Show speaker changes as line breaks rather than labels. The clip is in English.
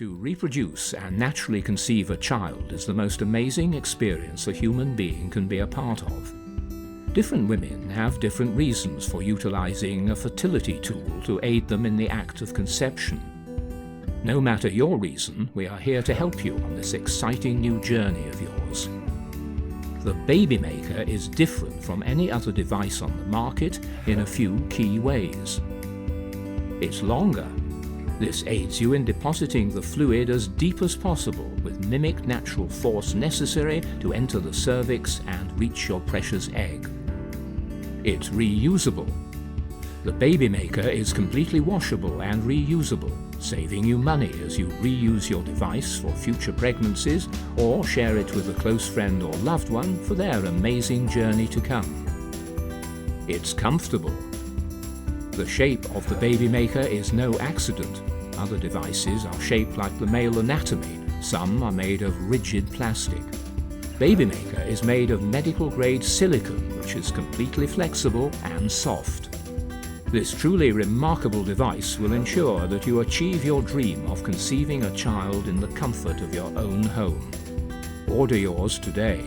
To reproduce and naturally conceive a child is the most amazing experience a human being can be a part of. Different women have different reasons for utilizing a fertility tool to aid them in the act of conception. No matter your reason, we are here to help you on this exciting new journey of yours. The BabyMaker is different from any other device on the market in a few key ways. It's longer. This aids you in depositing the fluid as deep as possible with mimic natural force necessary to enter the cervix and reach your precious egg. It's reusable. The BabyMaker is completely washable and reusable, saving you money as you reuse your device for future pregnancies or share it with a close friend or loved one for their amazing journey to come. It's comfortable. The shape of the BabyMaker is no accident. Other devices are shaped like the male anatomy. Some are made of rigid plastic. BabyMaker is made of medical-grade silicone, which is completely flexible and soft. This truly remarkable device will ensure that you achieve your dream of conceiving a child in the comfort of your own home. Order yours today.